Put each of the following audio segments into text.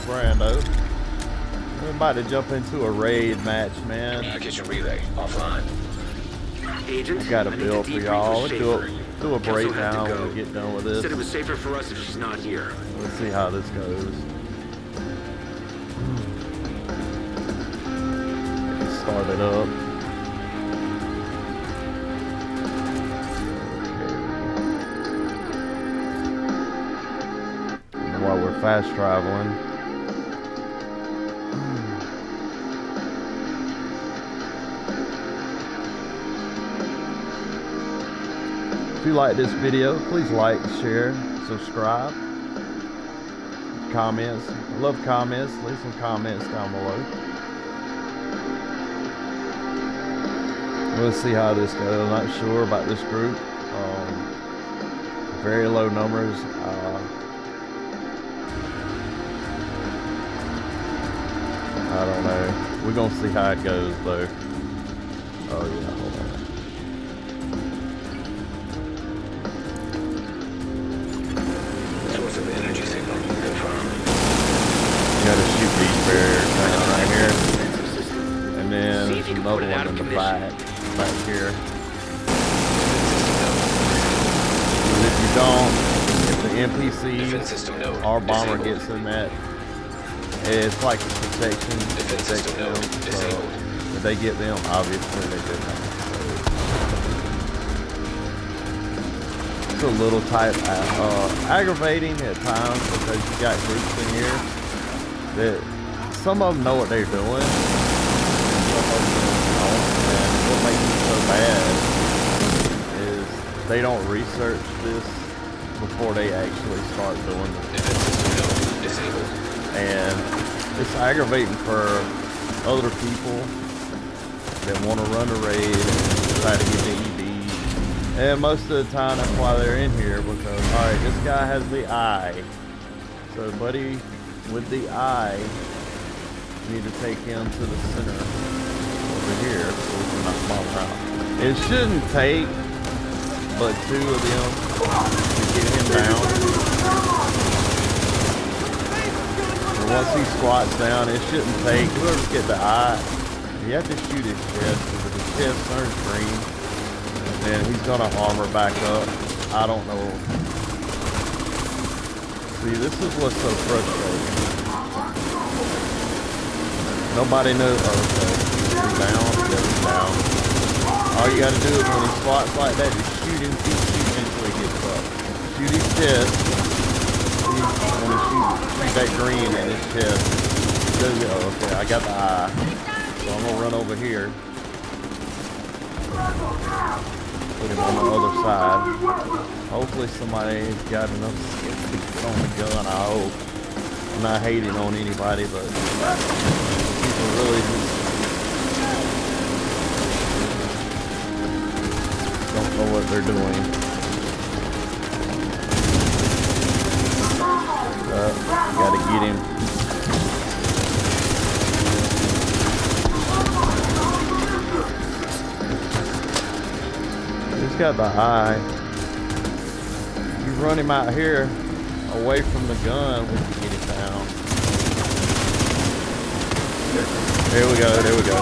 Brando. We're about to jump into a raid match, man. Communication relay offline. Agent, I got a bill for y'all. Let's do a breakdown when we get done with this. Said it was safer for us if she's not here. Let's see how this goes. Start it up. While we're fast traveling. If you like this video, please like, share, subscribe, comments. I love comments. Leave some comments down below. We'll see how this goes. I'm not sure about this group. Very low numbers. I don't know. We're gonna see how it goes though. Oh yeah, hold on. Source of energy signal confirmed. Gotta shoot these barriers down right here. And then there's another one in the back here. If you don't, if the NPC or bomber gets in that, it's like a protection. Protect them. So if they get them, obviously they did not. It's a little type aggravating at times because you got groups in here that some of them know what they're doing, and some of them don't. And what makes it so bad is they don't research this before they actually start doing it. And it's aggravating for other people that want to run a raid and try to get the ED. And most of the time that's why they're in here, because alright, this guy has the eye. So buddy with the eye, you need to take him to the center over here so we can knock him out. It shouldn't take but two of them to get him down. And once he squats down, it shouldn't take, whoever's get the eye, you have to shoot his chest, because if his chest turns green, then he's gonna armor back up. I don't know. See, this is what's so frustrating. Nobody knows. Oh, okay. He's down, he's down. All you gotta do is when he squats like that, just shoot him, keep shooting until he gets up. Shoot his chest. See, when you shoot that green in his chest, oh, okay, I got the eye. So I'm gonna run over here. Put him on the other side. Hopefully somebody's got enough skin to get on the gun, I hope. I'm not hating on anybody, but people really just don't know what they're doing. Gotta get him. He's got the eye. You run him out here away from the gun, we can get him down. There we go, there we go.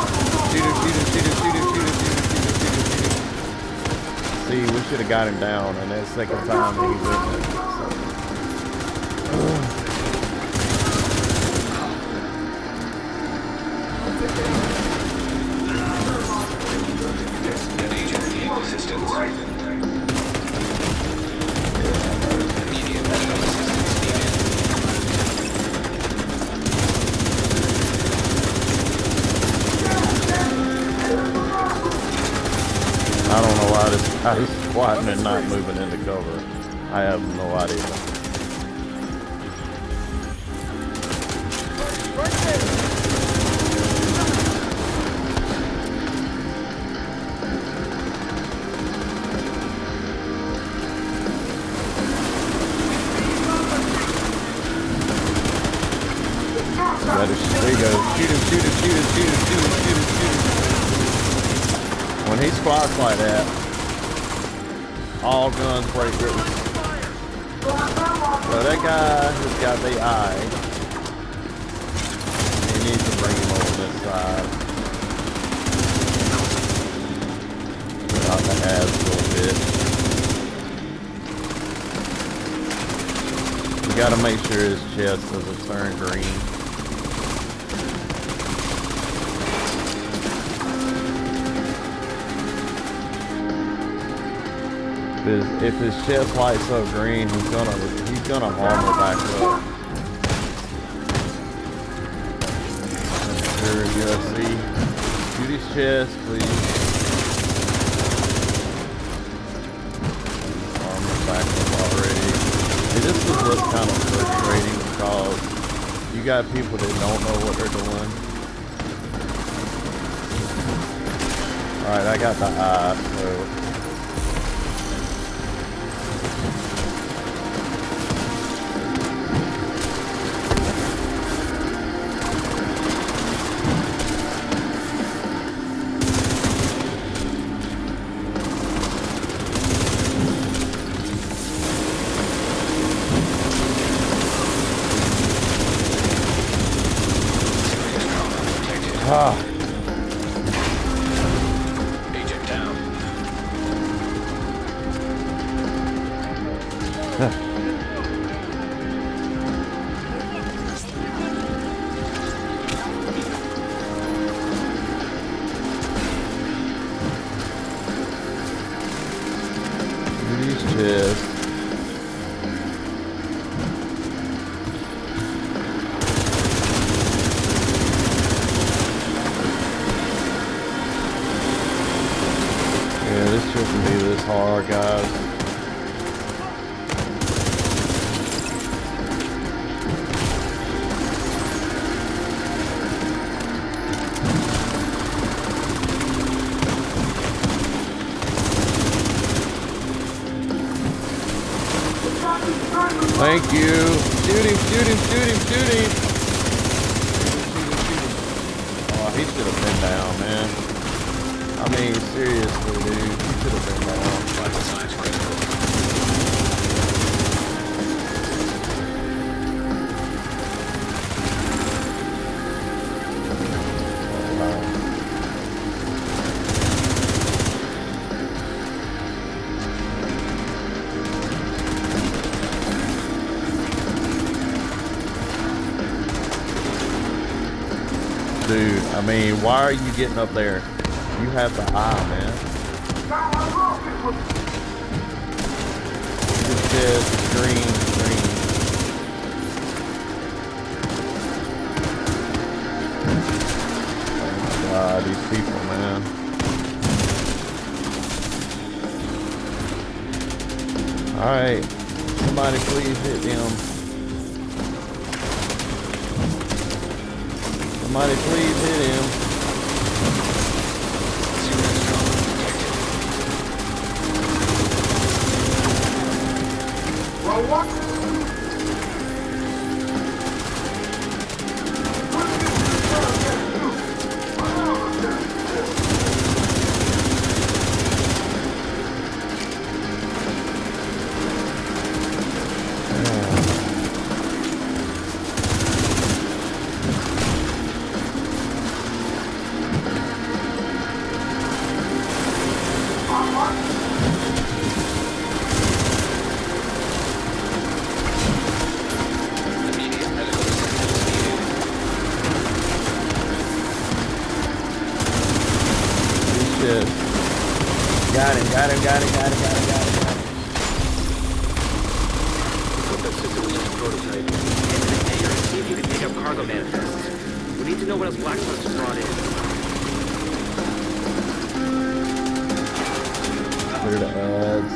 Shoot him, shoot him, shoot him, shoot him, shoot him, shoot him, shoot him, shoot him, shoot him. See, we should have got him down, and that second time he wouldn't have. I don't know why this guy's squatting and not moving into cover. I have no idea. There you go. Shoot him, shoot him, shoot him, shoot him, shoot him, shoot him, shoot him. When he squats like that, all guns break loose. So that guy has got the eye. make sure his chest doesn't turn green. If his chest lights up green, he's gonna armor back up. Sure, UFC. Shoot his chest, please. Armor back up already. Hey, this would look kind of frustrating because you got people that don't know what they're doing. Alright, I got the eye, so. Ah. Agent down. These chests. Yeah, this shouldn't be this hard, guys. Thank you. Shoot him, shoot him, shoot him, shoot him. Oh, he should have been down, man. I mean, seriously, dude. He should have been down. Vital signs critical. Dude, I mean, why are you getting up there? You have the eye, man. This says green, green. Oh my God, these people, man. Alright, somebody please hit them. Somebody please hit him. Got him. Put that system in the prototype. See if you can pick up cargo manifests. We need to know what else Black Trust has brought in. Clear the ads.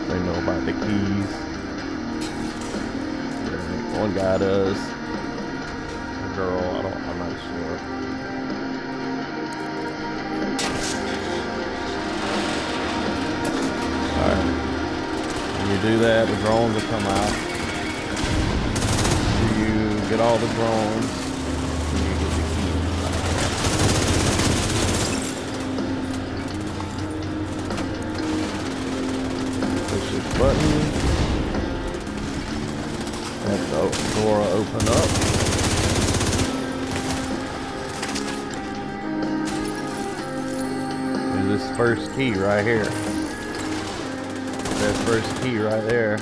They know about the keys. One guy does. A girl, I'm not sure. Alright. When you do that, the drones will come out. You get all the drones, and you get the keys. Push button. Let the door open up. There's this first key right here. That first key right there.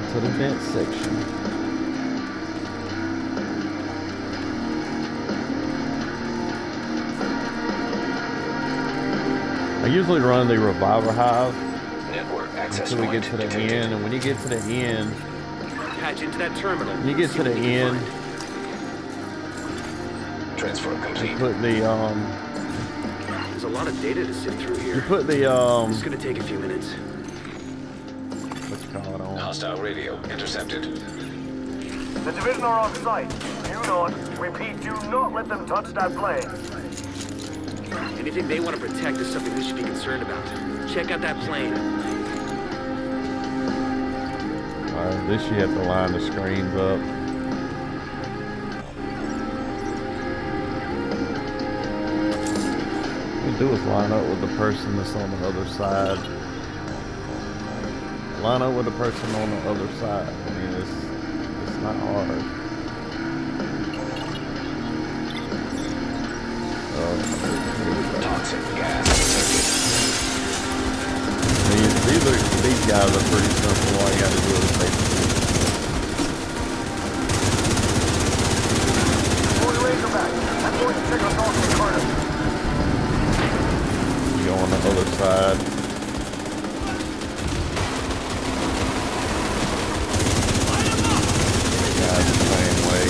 To the vent section. I usually run the reviver hive Network access until we get point to the detected. end, and when you get to the end, Patch into that terminal. when you get See to the what we can end, find. Transfer you complete. put the There's a lot of data to sift through you here. put the This is gonna take a few minutes. what you call it on. Hostile radio intercepted. The division are on site. Do not, repeat, do not let them touch that plane. Anything they want to protect is something we should be concerned about. Check out that plane. Alright, this you have to line the screens up. What you do is line up with the person that's on the other side. Line up with the person on the other side. I mean, it's not hard. Toxic gas detected. These guys are pretty simple. All you gotta do is basically Going to Razorback. I'm going to check on Dawson Carter. go on the other side. Guys the same way.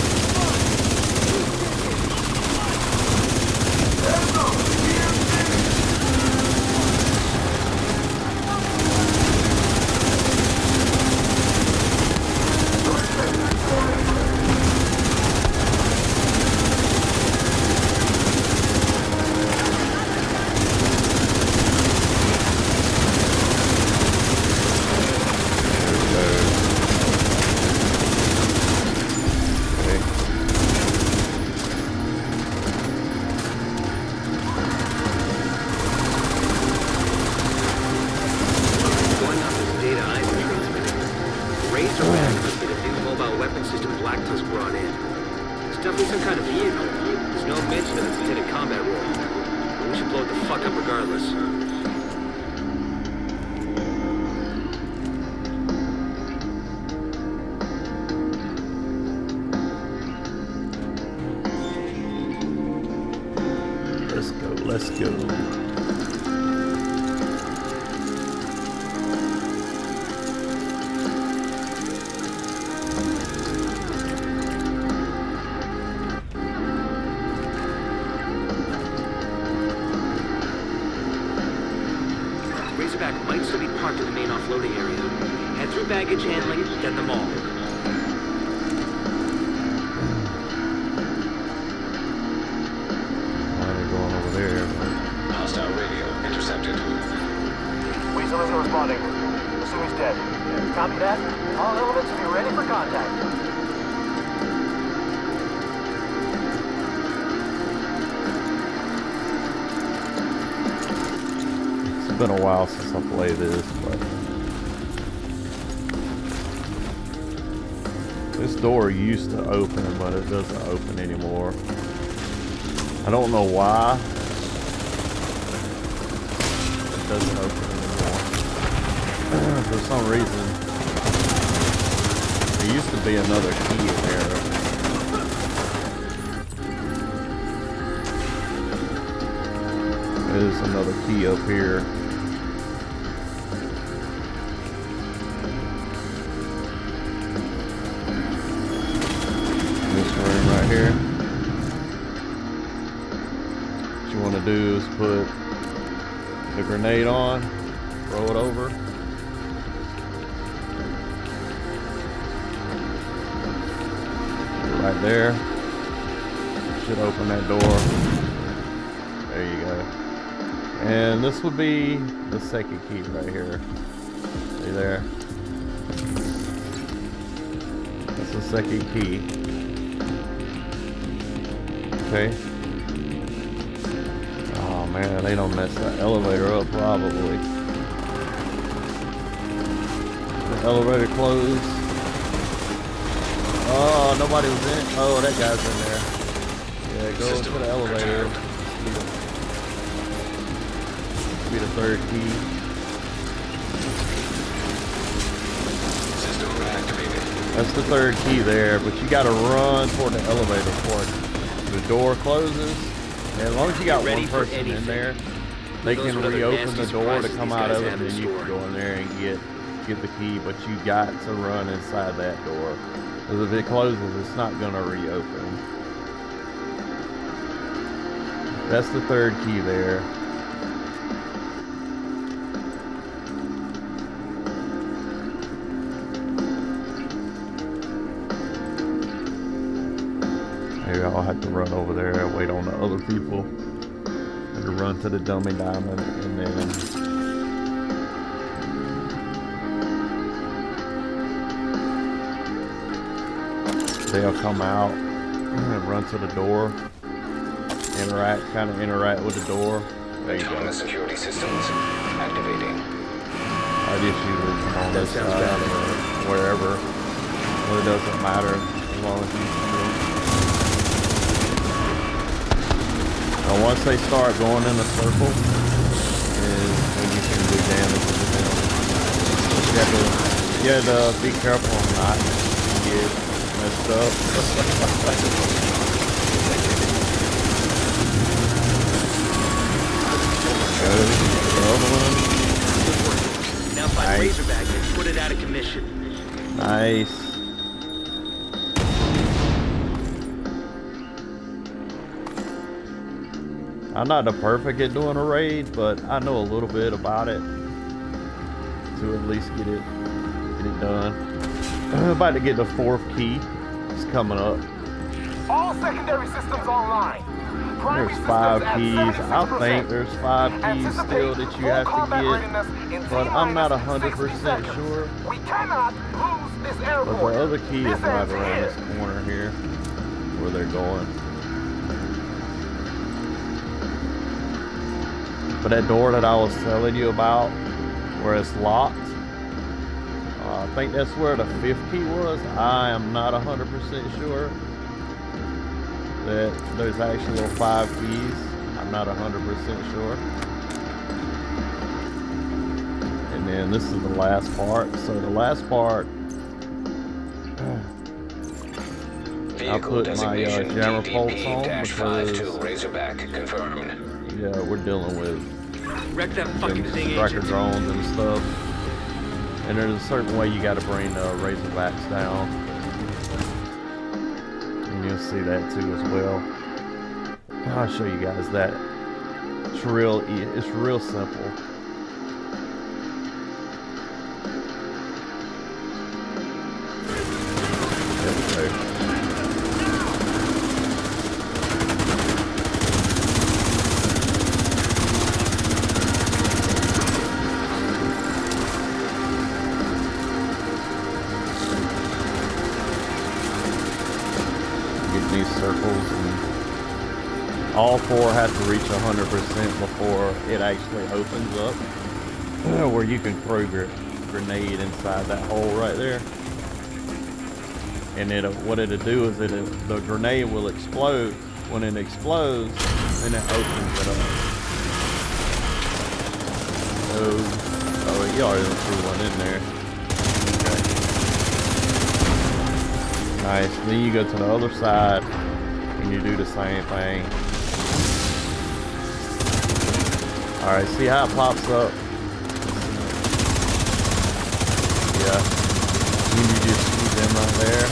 Going off this data I've been transmitting. Razorback must be the new mobile weapon system Black Tusk brought in. It's definitely some kind of vehicle. There's no mention of its intended combat role. But we should blow it the fuck up regardless. Let's go. Razorback might still be parked in the main offloading area. Head through baggage handling, then the mall. Why are they going over there? Hostile radio intercepted. Weasel isn't responding. Assume he's dead. Copy that. All elements be ready for contact. It's been a while since I played this, but this door used to open, but it doesn't open anymore. I don't know why. It doesn't open anymore. For some reason. There used to be another key in there. There's another key up here. This room right here. What you want to do is put the grenade on, throw it over. Right there. Should open that door. There you go. And this would be the second key right here. See there? That's That's the second key. Okay. Oh man, they don't mess that elevator up probably. The elevator closed. Oh, nobody was in. Oh, that guy's in there. Yeah, go to the elevator. Be the third key. System reactivated. That's the third key there, but you gotta run toward the elevator before the door closes. And as long as you got one person in there, they can reopen the door to come out of it, and then you can go in there and get the key, but you got to run inside that door. Because if it closes, it's not gonna reopen. That's the third key there. Maybe I'll have to run over there and wait on the other people. And run to the dummy diamond and then they'll come out and run to the door. Kind of interact with the door. There you go. Autonomous security systems activating. I just usually come on this side or wherever. Well, it doesn't matter as long as you shoot them. Now once they start going in a circle is when you can do damage to them. You have to be careful not to get messed up. Now find Razorback and put it out of commission. Nice. I'm not the perfect at doing a raid, but I know a little bit about it to at least get it done. I'm about to get the fourth key. It's coming up. All secondary systems online. There's 5 keys. I think there's 5 keys still that you have to get, but I'm not 100% sure. We cannot lose this But the airport. other key is This right ends around here. this corner here, where they're going. But that door that I was telling you about, where it's locked, I think that's where the 5th key was. I am not 100% sure that there's actual 5 keys. I'm not 100% sure. And then this is the last part. So the last part, I'll put my jammer pulse on because Razorback confirmed. yeah, we're dealing with Wreck that fucking thing, striker Agent. drones and stuff. And there's a certain way you got to bring the Razorbacks down. And you'll see that too as well. I'll show you guys that. It's real simple. There we go. These circles, and all 4 have to reach 100% before it actually opens up, where you can throw your grenade inside that hole right there. And what it'll do is the grenade will explode. When it explodes, then it opens it up. So, oh, you already threw one in there. Nice. Then you go to the other side and you do the same thing. Alright, see how it pops up? Yeah. Then you just shoot them right there.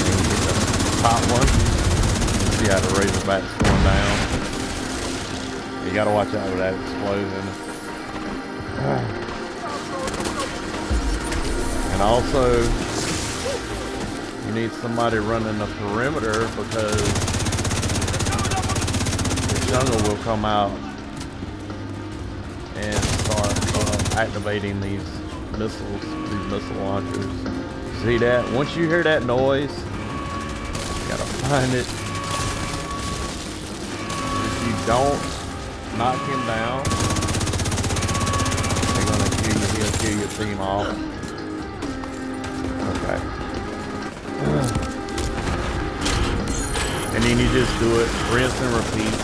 And you get the top one. See how the Razorback's going down. You gotta watch out with that explosion. And also, you need somebody running the perimeter because the jungle will come out and start activating these missiles, these missile launchers. See that? Once you hear that noise, you gotta find it. If you don't knock him down, they're gonna kill you. He'll kill your team off. Okay. And then you just do it, rinse and repeat.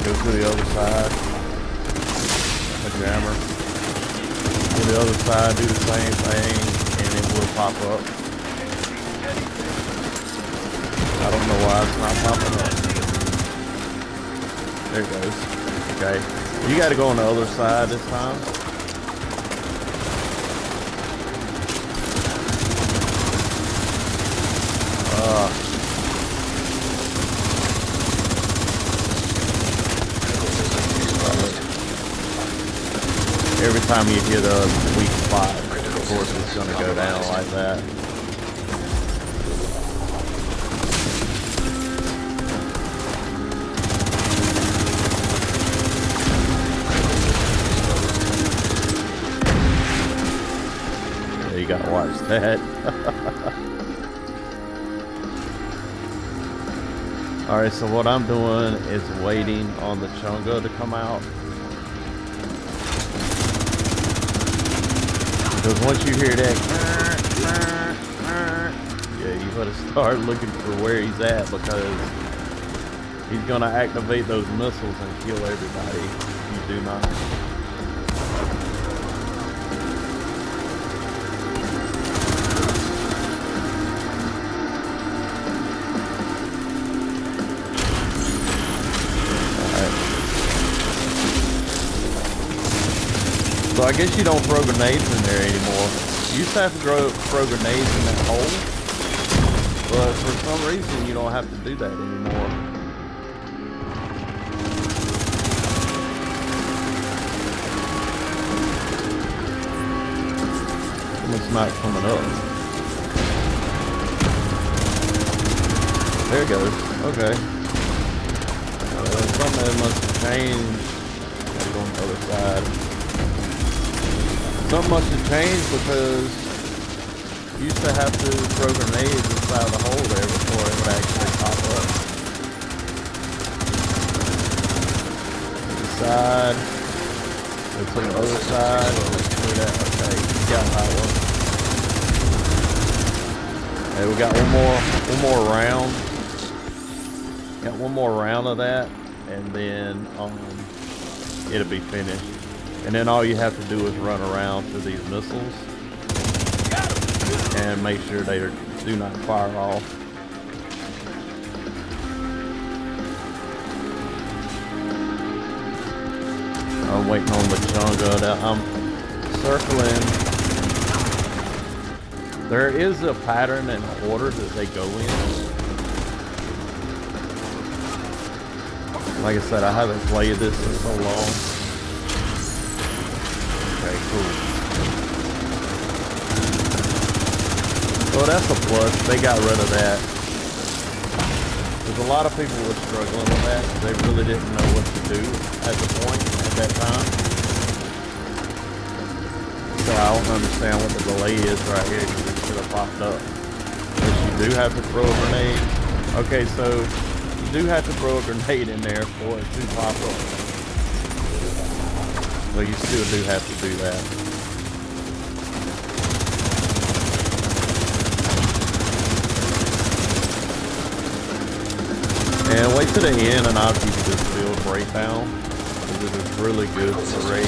Go to the other side. A jammer. To the other side, do the same thing, and it will pop up. I don't know why it's not popping up. There it goes. Okay. You gotta go on the other side this time. Every time you hit a weak spot, of course it's gonna go down like that. Yeah, you gotta watch that. Alright, so what I'm doing is waiting on the Chunga to come out. Because once you hear that, yeah, you better start looking for where he's at, because he's gonna activate those missiles and kill everybody if you do not. So I guess you don't throw grenades in there anymore. You used to have to throw grenades in that hole, but for some reason you don't have to do that anymore. It's not coming up. There it goes. Okay. Something must have changed. Gotta go on the other side. Something must have changed, because you used to have to throw grenades inside the hole there before it would actually pop up. To the side. Go to the other side. Do that. Okay, you got power. Okay, we got one more round. Got one more round of that, and then it'll be finished. And then all you have to do is run around to these missiles and make sure they do not fire off. I'm waiting on the Chunga. I'm circling. There is a pattern and order that they go in. Like I said, I haven't played this in so long. Okay, cool. Well, that's a plus. They got rid of that. Because a lot of people were struggling with that. They really didn't know what to do at the point, at that time. So I don't understand what the delay is right here, because it should have popped up. But you do have to throw a grenade. Okay, so you do have to throw a grenade in there for it to pop up. So you still do have to do that. And wait to the end and I'll give you this build breakdown, because it is really good for raid.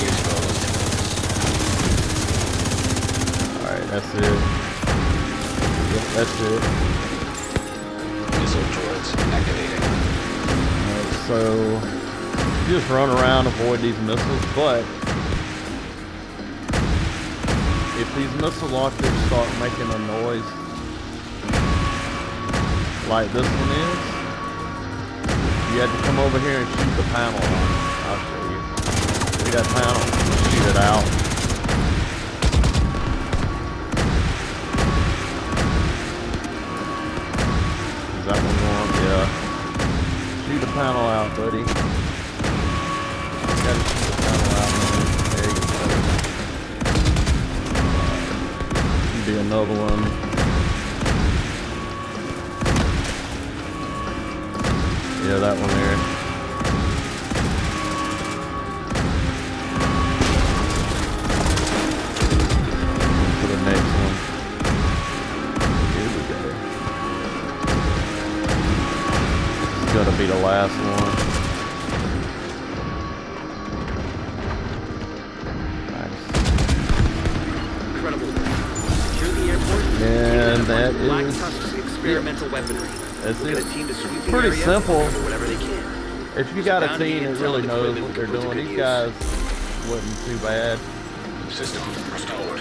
Alright, that's it. Yep, that's it. Missile droids activating. Alright, so you just run around, avoid these missiles, but if these missile launchers start making a noise like this one is, you have to come over here and shoot the panel on. I'll show you. See that panel? Shoot it out. Is that one going? Yeah. Shoot the panel out, buddy. You gotta another one. Yeah, that one there. For the next one. Here we go. It's gonna be the last one. And that Black is Tusk's experimental weaponry. that's We'll get it. a team to sweep the Pretty area, simple. recover whatever they can. If you got a team that really knows what they're doing, these guys wasn't too bad. System restored.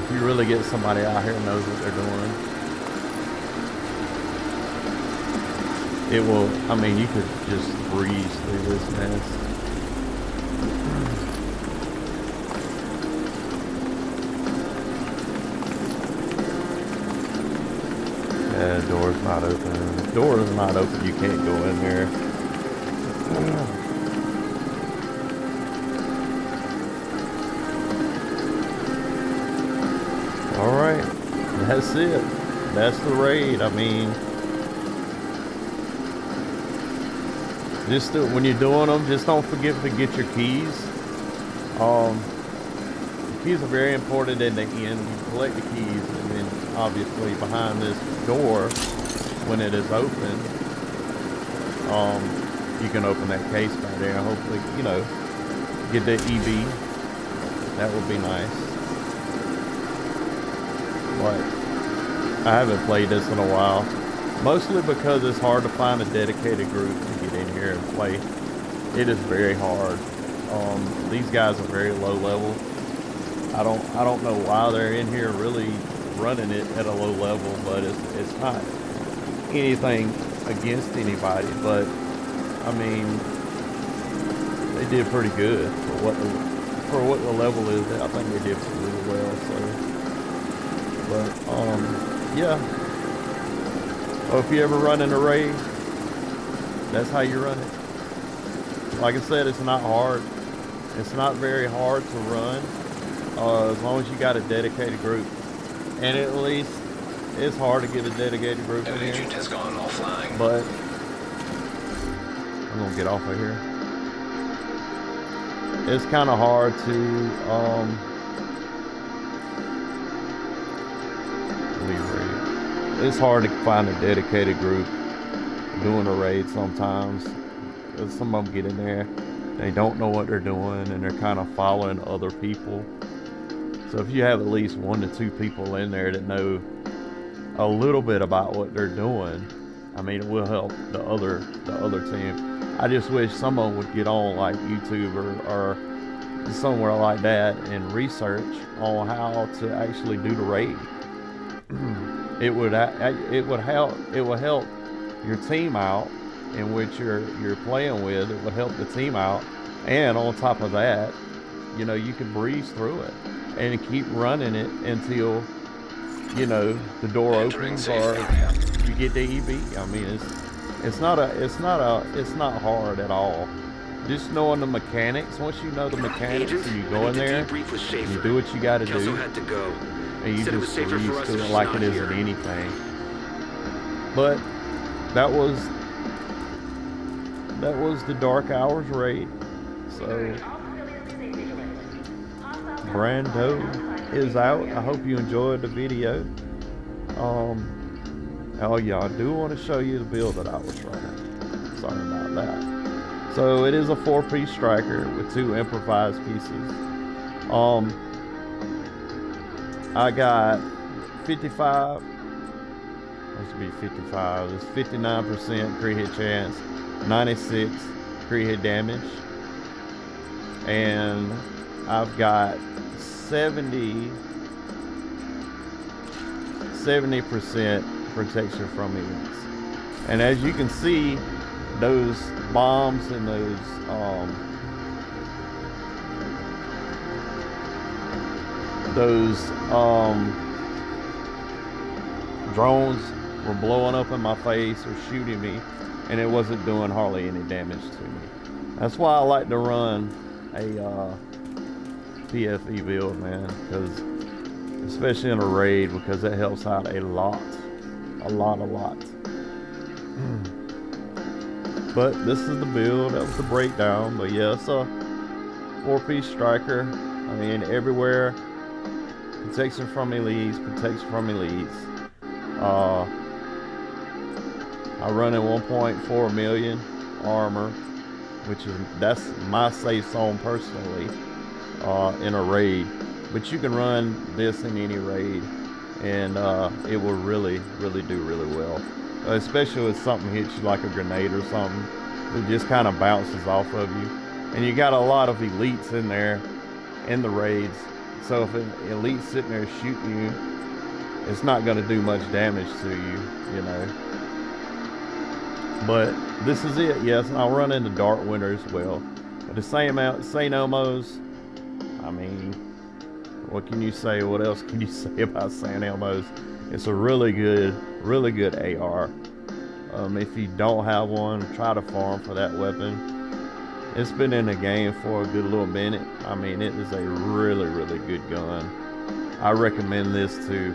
If you really get somebody out here who knows what they're doing, it will, I mean, you could just breeze through this mess. Yeah, door's not open. Door is not open. You can't go in there. All right, that's it. That's the raid. I mean, just when you're doing them, just don't forget to get your keys. The keys are very important in the end. You collect the keys, and then obviously behind this door, when it is open, you can open that case by there and hopefully, you know, get the EB. That would be nice. But I haven't played this in a while, mostly because it's hard to find a dedicated group to get in here and play. It is very hard. These guys are very low level. I don't know why they're in here really running it at a low level, but it's not anything against anybody. But I mean, they did pretty good for what the level is. I think they did really well. So, but yeah. Oh, if you ever run in a raid, that's how you run it. Like I said, it's not hard. It's not very hard to run. As long as you got a dedicated group, and at least it's hard to get a dedicated group in here. Agent has gone offline. But I'm gonna get off of here. It's kind of hard to leave raid. It's hard to find a dedicated group doing a raid sometimes. Some of them get in there, they don't know what they're doing, and they're kind of following other people. So if you have at least 1 to 2 people in there that know a little bit about what they're doing, I mean, it will help the other team. I just wish someone would get on like YouTube or somewhere like that and research on how to actually do the raid. It would help your team out in which you're playing with. It would help the team out, and on top of that, you know, you can breeze through it and keep running it until, you know, the door opens or you get the EB. I mean, it's not hard at all. Just knowing the mechanics. Once you know the mechanics, and you go in there, and you do what you got to do, and you just breeze through it like it isn't anything. But that was the Dark Hours raid. So Brando is out. I hope you enjoyed the video. Oh yeah, I do want to show you the build that I was running. Sorry about that. So it is a 4-piece striker with 2 improvised pieces. I got 55. This would be 55. It's 59% crit hit chance, 96 crit hit damage, and I've got 70% protection from events. And as you can see, those bombs and those drones were blowing up in my face or shooting me, and it wasn't doing hardly any damage to me. That's why I like to run a PFE build, man, because especially in a raid, because it helps out a lot. But this is the build. That was the breakdown. But yeah, it's a 4-piece striker. I mean, everywhere. Protection from elites. I run in 1.4 million armor, that's my safe zone personally in a raid. But you can run this in any raid, and it will really do really well. Especially if something hits you like a grenade or something, it just kind of bounces off of you. And you got a lot of elites in there in the raids, so if an elite's sitting there shooting you, it's not going to do much damage to you, you know. But this is it. Yes, I'll run into Dark Winter as well. But the same out St. Elmo's, I mean, what can you say? What else can you say about St. Elmo's? It's a really good AR. If you don't have one, try to farm for that weapon. It's been in the game for a good little minute. I mean, it is a really good gun. I recommend this to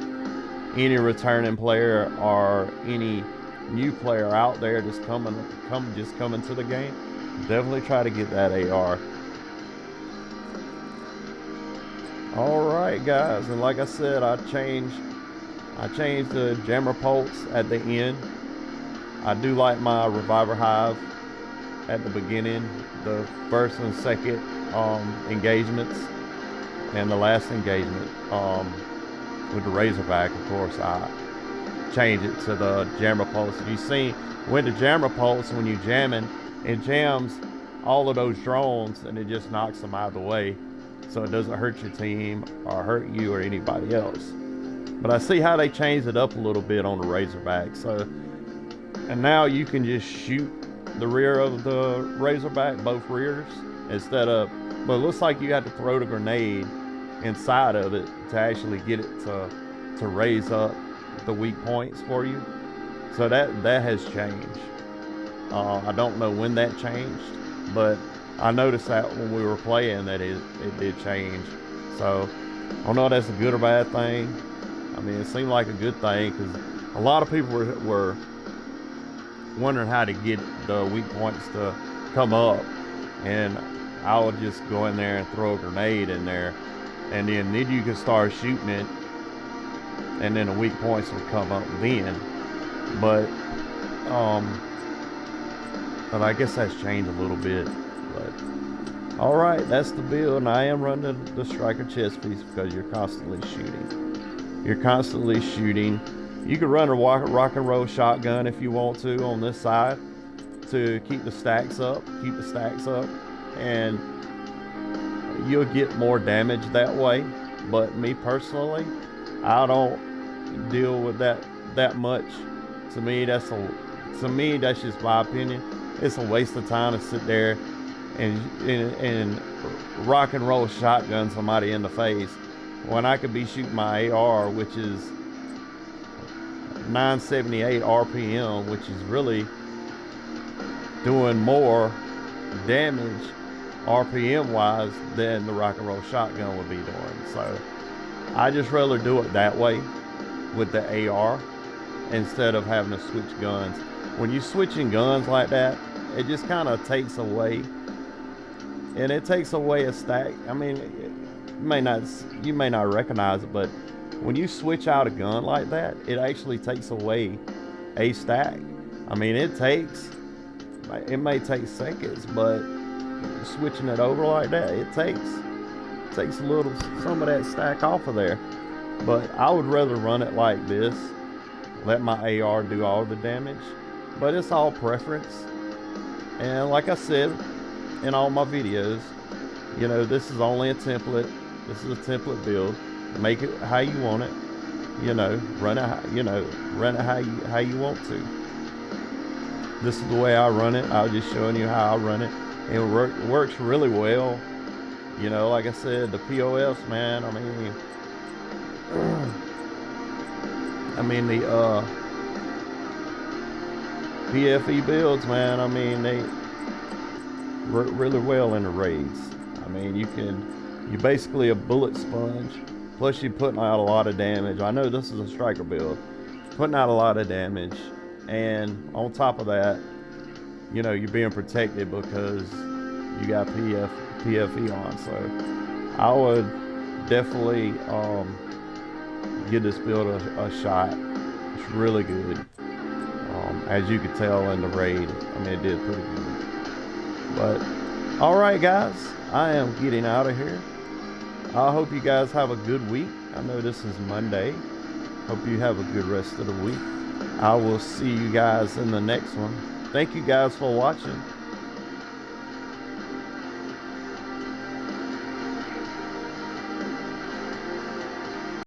any returning player or any new player out there just coming to the game. Definitely try to get that AR. All right, guys, and like I said, I changed the jammer pulse at the end. I do like my reviver hive at the beginning, the first and second engagements, and the last engagement with the Razorback. Of course, I change it to the jammer pulse. If you see with the jammer pulse, when you jamming, it jams all of those drones and it just knocks them out of the way, so it doesn't hurt your team or hurt you or anybody else. But I see how they changed it up a little bit on the Razorback. So, and now you can just shoot the rear of the Razorback, both rears, instead of, but it looks like you have to throw the grenade inside of it to actually get it to raise up the weak points for you. So that has changed. I don't know when that changed, but I noticed that when we were playing that it did change. So I don't know if that's a good or bad thing. I mean, it seemed like a good thing because a lot of people were wondering how to get the weak points to come up, and I would just go in there and throw a grenade in there, and then you could start shooting it, and then the weak points would come up then. But I guess that's changed a little bit. But all right, that's the build, and I am running the striker chest piece because you're constantly shooting. You can run a rock and roll shotgun if you want to on this side to keep the stacks up, and you'll get more damage that way. But me personally, I don't deal with that much. To me, that's just my opinion. It's a waste of time to sit there and rock and roll shotgun somebody in the face when I could be shooting my AR, which is 978 RPM, which is really doing more damage RPM wise than the rock and roll shotgun would be doing. So I just rather do it that way with the AR instead of having to switch guns. When you're switching guns like that, it just kind of takes away, and it takes away a stack. I mean, you may not recognize it, but when you switch out a gun like that, it actually takes away a stack. I mean, it may take seconds, but switching it over like that, it takes some of that stack off of there. But I would rather run it like this, let my AR do all the damage. But it's all preference. And like I said in all my videos, you know, this is only a template. This is a template build. Make it how you want it. You know, run it how you want to. This is the way I run it. I was just showing you how I run it. It works really well. You know, like I said, the POFs, man. I mean the PFE builds, man. I mean, they work really well in the raids. I mean, you're basically a bullet sponge Plus you're putting out a lot of damage. I know this is a striker build. Putting out a lot of damage. And on top of that, you know, you're being protected because you got PFE on. So I would definitely give this build a shot. It's really good. As you could tell in the raid, I mean, it did pretty good. But all right, guys, I am getting out of here. I hope you guys have a good week. I know this is Monday. Hope you have a good rest of the week. I will see you guys in the next one. Thank you guys for watching.